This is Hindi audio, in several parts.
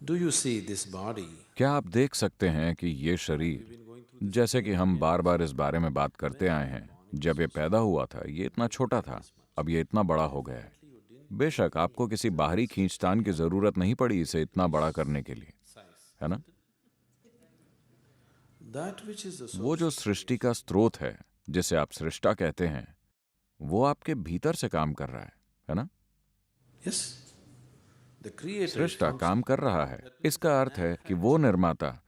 Do you see this body? क्या आप देख सकते हैं कि ये शरीर, जैसे कि हम बार बार इस बारे में बात करते आए हैं, जब ये पैदा हुआ था ये इतना छोटा था, अब ये इतना बड़ा हो गया है। बेशक आपको किसी बाहरी खींचतान की जरूरत नहीं पड़ी इसे इतना बड़ा करने के लिए, है ना? That which is the वो source. जो सृष्टि का स्रोत है, जिसे आप सृष्टा कहते हैं, वो आपके भीतर से काम कर रहा है ना? Yes. The creator is सृष्टा functioning. काम कर रहा है। इसका अर्थ है कि वो निर्माता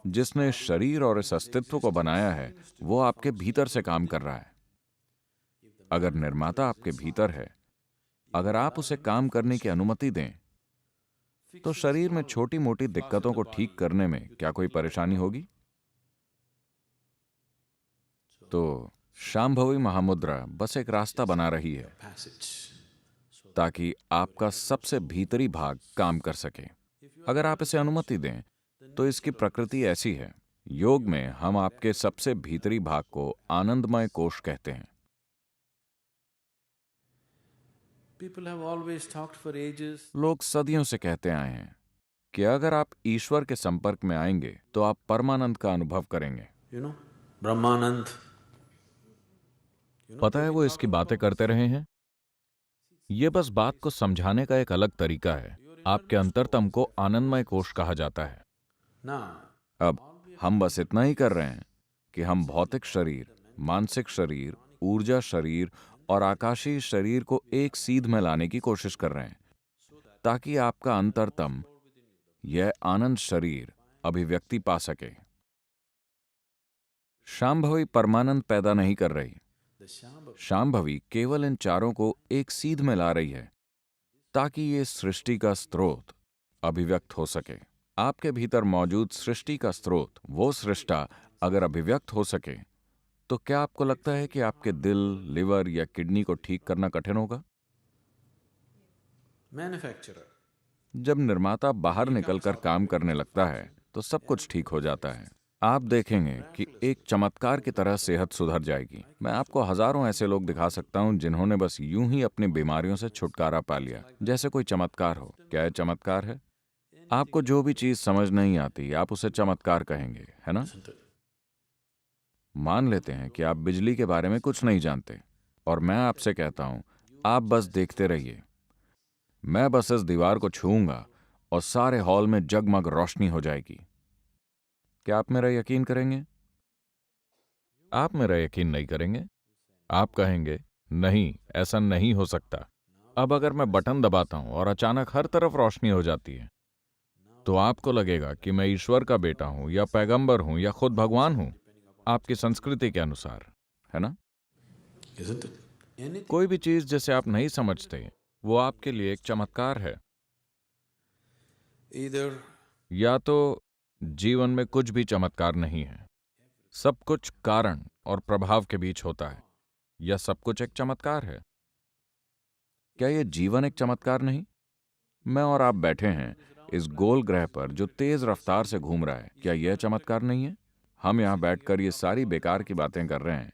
जिसने इस शरीर और इस अस्तित्व को बनाया है, वो आपके भीतर से काम कर रहा है। अगर निर्माता आपके भीतर है, अगर आप उसे काम करने की अनुमति दें, तो शरीर में छोटी मोटी दिक्कतों को ठीक करने में क्या कोई परेशानी होगी? तो शांभवी महामुद्रा बस एक रास्ता बना रही है Passage. ताकि आपका सबसे भीतरी भाग काम कर सके। अगर आप इसे अनुमति दें, तो इसकी प्रकृति ऐसी है। योग में हम आपके सबसे भीतरी भाग को आनंदमय कोश कहते हैं। People have always talked for ages. लोग सदियों से कहते आए हैं कि अगर आप ईश्वर के संपर्क में आएंगे तो आप परमानंद का अनुभव करेंगे। You know, Brahmanand. पता है वो इसकी बातें करते रहे हैं। ये बस बात को समझाने का एक अलग तरीका है। आपके अंतरतम को आनंदमय कोश कहा जाता है। Now, अब हम बस इतना ही कर रहे हैं कि हम भौतिक शरीर, मानसिक शरीर, ऊर्जा शरीर और आकाशीय शरीर को एक सीध में लाने की कोशिश कर रहे हैं, ताकि आपका अंतरतम, यह आनंद शरीर, अभिव्यक्ति पा सके। शांभवी परमानंद पैदा नहीं कर रही। the Shambhavi. शांभवी केवल इन चारों को एक सीध में ला रही है, ताकि ये सृष्टि का स्रोत अभिव्यक्त हो सके। आपके भीतर मौजूद सृष्टि का स्रोत, वो सृष्टा, अगर अभिव्यक्त हो सके, तो क्या आपको लगता है कि आपके दिल, लिवर या किडनी को ठीक करना कठिन होगा? Manufacturer. जब निर्माता बाहर निकलकर काम करने लगता है, तो सब कुछ ठीक हो जाता है। आप देखेंगे कि एक चमत्कार की तरह सेहत सुधर जाएगी। मैं आपको हजारों ऐसे लोग दिखा सकता हूं जिन्होंने बस यूं ही अपनी बीमारियों से छुटकारा पा लिया, जैसे कोई चमत्कार हो। क्या यह चमत्कार है? आपको जो भी चीज समझ नहीं आती, आप उसे चमत्कार कहेंगे, है ना? Isn't it? मान लेते हैं कि आप बिजली के बारे में कुछ नहीं जानते, और मैं आपसे कहता हूं, आप बस देखते रहिए। मैं बस इस दीवार को छूऊंगा और सारे हॉल में जगमग रोशनी हो जाएगी। क्या आप मेरा यकीन करेंगे? आप मेरा यकीन नहीं करेंगे। आप कहेंगे, नहीं, ऐसा नहीं हो सकता। अब अगर मैं बटन दबाता हूं और अचानक हर तरफ रोशनी हो जाती है, तो आपको लगेगा कि मैं ईश्वर का बेटा हूं या पैगंबर हूं या खुद भगवान हूं, आपकी संस्कृति के अनुसार, है ना? Isn't it? Anything. कोई भी चीज जिसे आप नहीं समझते, वो आपके लिए एक चमत्कार है। Either या तो जीवन में कुछ भी चमत्कार नहीं है, सब कुछ कारण और प्रभाव के बीच होता है, या सब कुछ एक चमत्कार है। क्या ये जीवन एक चमत्कार नहीं? मैं और आप बैठे हैं इस गोल ग्रह पर जो तेज रफ्तार से घूम रहा है, क्या यह चमत्कार नहीं है? हम यहां बैठकर ये सारी बेकार की बातें कर रहे हैं,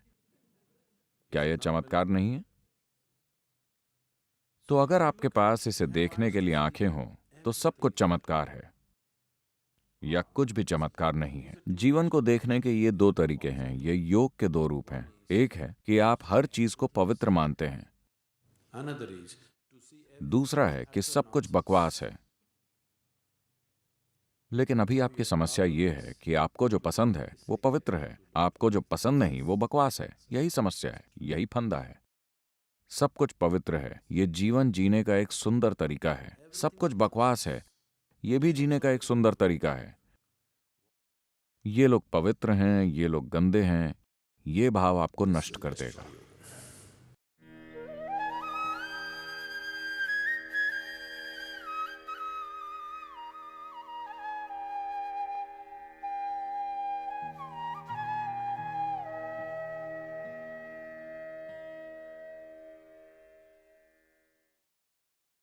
क्या यह चमत्कार नहीं है? तो अगर आपके पास इसे देखने के लिए आंखें हों, तो सब कुछ चमत्कार है, या कुछ भी चमत्कार नहीं है। जीवन को देखने के ये दो तरीके हैं, ये योग के दो रूप हैं। एक है कि आप हर चीज को पवित्र मानते हैं, another is to see दूसरा है कि सब कुछ बकवास है। लेकिन अभी आपकी समस्या ये है कि आपको जो पसंद है वो पवित्र है, आपको जो पसंद नहीं वो बकवास है। यही समस्या है, यही फंदा है। सब कुछ पवित्र है, ये जीवन जीने का एक सुंदर तरीका है। सब कुछ बकवास है, ये भी जीने का एक सुंदर तरीका है। ये लोग पवित्र हैं, ये लोग गंदे हैं, ये भाव आपको नष्ट कर देगा।